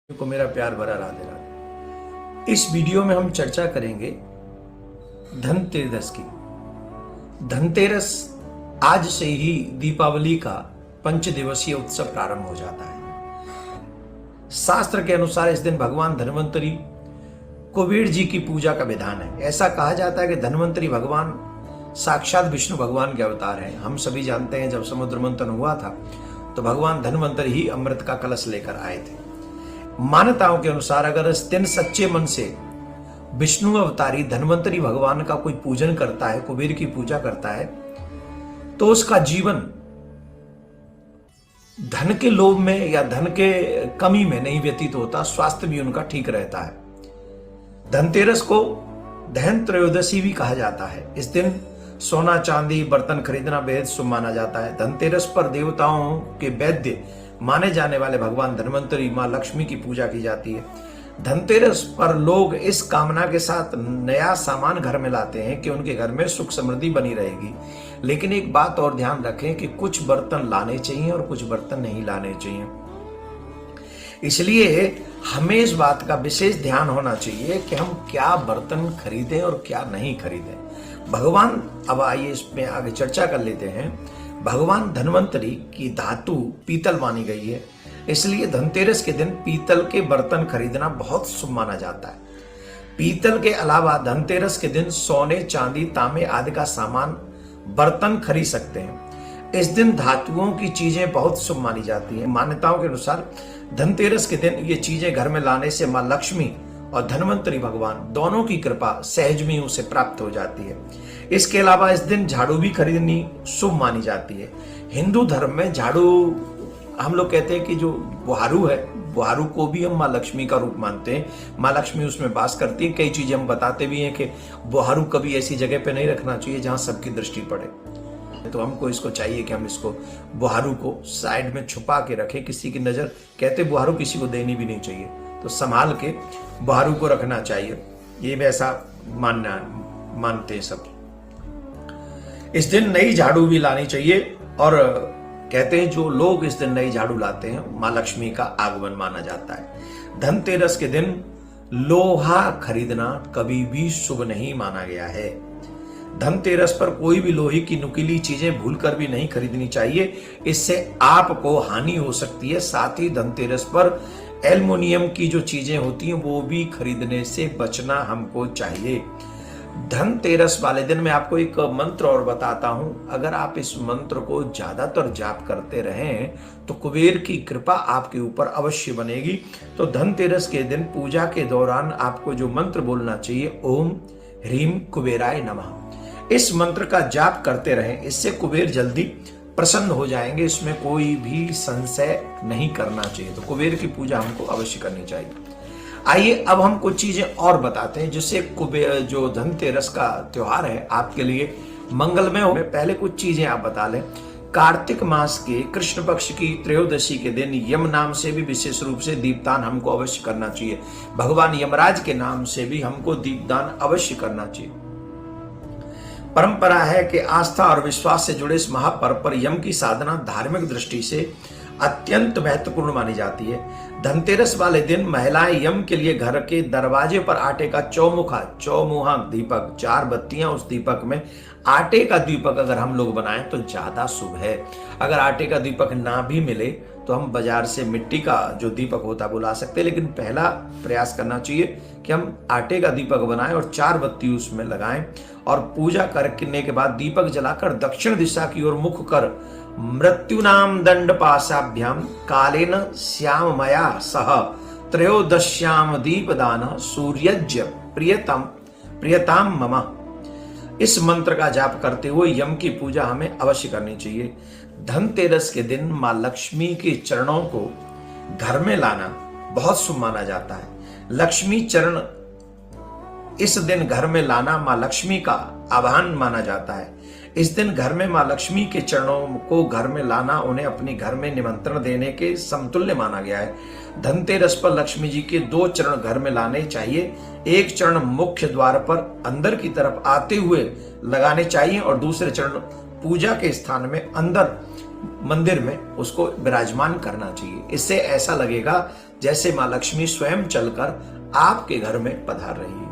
को मेरा प्यार भरा राधे राधे। इस वीडियो में हम चर्चा करेंगे धनतेरस की। धनतेरस आज से ही दीपावली का 5 दिवसीय उत्सव प्रारंभ हो जाता है। शास्त्र के अनुसार इस दिन भगवान धन्वंतरी कुबेर जी की पूजा का विधान है। ऐसा कहा जाता है कि धन्वंतरी भगवान साक्षात विष्णु भगवान के अवतार हैं। हम सभी जानते हैं जब समुद्र मंथन हुआ था तो भगवान धन्वंतरी ही अमृत का कलश लेकर आए थे। मान्यताओं के अनुसार अगर इस दिन सच्चे मन से विष्णु अवतारी धन्वंतरी भगवान का कोई पूजन करता है, कुबेर की पूजा करता है, तो उसका जीवन धन के लोभ में या धन के कमी में नहीं व्यतीत होता, स्वास्थ्य भी उनका ठीक रहता है। धनतेरस को धन त्रयोदशी भी कहा जाता है। इस दिन सोना चांदी बर्तन खरीदना बेहद शुभ माना जाता है। धनतेरस पर देवताओं के वैद्य माने जाने वाले भगवान धन्वंतरी मां लक्ष्मी की पूजा की जाती है। धनतेरस पर लोग इस कामना के साथ नया सामान घर में लाते हैं कि उनके घर में सुख समृद्धि बनी रहेगी। लेकिन एक बात और ध्यान रखें कि कुछ बर्तन लाने चाहिए और कुछ बर्तन नहीं लाने चाहिए। इसलिए हमें इस बात का विशेष ध्यान होना चाहिए कि हम क्या बर्तन खरीदें और क्या नहीं खरीदें। भगवान, अब आइए इसमें आगे चर्चा कर लेते हैं। भगवान धन्वंतरी की धातु पीतल मानी गई है, इसलिए धनतेरस के दिन पीतल के बर्तन खरीदना बहुत शुभ माना जाता है। पीतल के अलावा धनतेरस के दिन सोने चांदी तांबे आदि का सामान बर्तन खरीद सकते हैं। इस दिन धातुओं की चीजें बहुत शुभ मानी जाती हैं। मान्यताओं के अनुसार धनतेरस के दिन ये चीजें घर में लाने से मां लक्ष्मी और धन्वंतरी भगवान दोनों की कृपा सहज में उसे प्राप्त हो जाती है। इसके अलावा इस दिन झाड़ू भी खरीदनी शुभ मानी जाती है। हिंदू धर्म में झाड़ू, हम लोग कहते हैं कि जो बुहारू है, बुहारू को भी हम मां लक्ष्मी का रूप मानते हैं। मां लक्ष्मी उसमें वास करती है। कई चीजें हम बताते भी हैं कि बुहारू कभी ऐसी जगह पे नहीं रखना चाहिए जहां सबकी दृष्टि पड़े। तो हमको इसको चाहिए कि हम इसको बुहारू को साइड में छुपा के रखें। किसी की नजर, कहते बुहारू किसी को देनी भी नहीं चाहिए, तो संभाल के बुहारू को रखना चाहिए। ये भी ऐसा मानते हैं सब। इस दिन नई झाड़ू भी लानी चाहिए और कहते हैं जो लोग इस दिन नई झाड़ू लाते हैं मां लक्ष्मी का आगमन माना जाता है। धनतेरस के दिन लोहा खरीदना कभी भी शुभ नहीं माना गया है। धनतेरस पर कोई भी लोहे की नुकीली चीजें भूलकर भी नहीं खरीदनी चाहिए, इससे आपको हानि हो सकती है। साथ ही धनतेरस पर एल्युमिनियम की जो चीजें होती हैं वो भी खरीदने से बचना हमको चाहिए। धनतेरस वाले दिन मैं आपको एक मंत्र और बताता हूं। अगर आप इस मंत्र को ज्यादातर जाप करते रहें तो कुबेर की कृपा आपके ऊपर अवश्य बनेगी। तो धनतेरस के दिन पूजा के दौरान आपको जो मंत्र बोलना चाहिए, ओम ह्रीम कुबेराय नमः। इस मंत्र का जाप करते रहें, इससे कुबेर जल्दी प्रसन्न हो जाएंगे। इसमें कोई भी संशय नहीं करना चाहिए। तो कुबेर की पूजा हमको अवश्य करनी चाहिए। आइए अब हम कुछ चीजें और बताते हैं जिससे कुबेर, जो धनतेरस का त्योहार है, आपके लिए मंगलमय हो। पहले कुछ चीजें आप बता लें। कार्तिक मास के कृष्ण पक्ष की त्रयोदशी के दिन यम नाम से भी विशेष रूप से दीपदान हमको अवश्य करना चाहिए। भगवान यमराज के नाम से भी हमको दीपदान अवश्य करना चाहिए। परंपरा है कि आस्था और विश्वास से जुड़े इस महापर्व पर यम की साधना धार्मिक दृष्टि से अत्यंत महत्वपूर्ण मानी जाती है। धनतेरस वाले दिन महिलाएं यम के लिए घर के दरवाजे पर आटे का चौमुहा दीपक, 4 बत्तियां, उस दीपक में आटे का दीपक अगर हम लोग बनाएं तो ज्यादा शुभ है। अगर आटे का दीपक ना भी मिले तो हम बाजार से मिट्टी का जो दीपक होता है वो ला सकते हैं, लेकिन पहला प्रयास करना चाहिए कि हम आटे का दीपक बनाएं और 4 बत्ती उसमें लगाएं और पूजा करने के बाद दीपक जलाकर दक्षिण दिशा की ओर मुख कर मृत्युनाम दंड पाशाभ्याम कालेन श्याममया सह त्रयोदश्याम दीपदान सूर्यज्य प्रियताम मम। इस मंत्र का जाप करते हुए यम की पूजा हमें अवश्य करनी चाहिए। धनतेरस के दिन मां लक्ष्मी के चरणों को घर में लाना बहुत शुभ माना जाता है। लक्ष्मी चरण इस दिन घर में लाना मां लक्ष्मी का आह्वान माना जाता है। इस दिन घर में मां लक्ष्मी के चरणों को घर में लाना उन्हें अपने घर में निमंत्रण देने के समतुल्य माना गया है। धनतेरस पर लक्ष्मी जी के 2 चरण घर में लाने चाहिए। एक चरण मुख्य द्वार पर अंदर की तरफ आते हुए लगाने चाहिए और दूसरे चरण पूजा के स्थान में अंदर मंदिर में उसको विराजमान करना चाहिए। इससे ऐसा लगेगा जैसे मां लक्ष्मी स्वयं चलकर आपके घर में पधार रही है।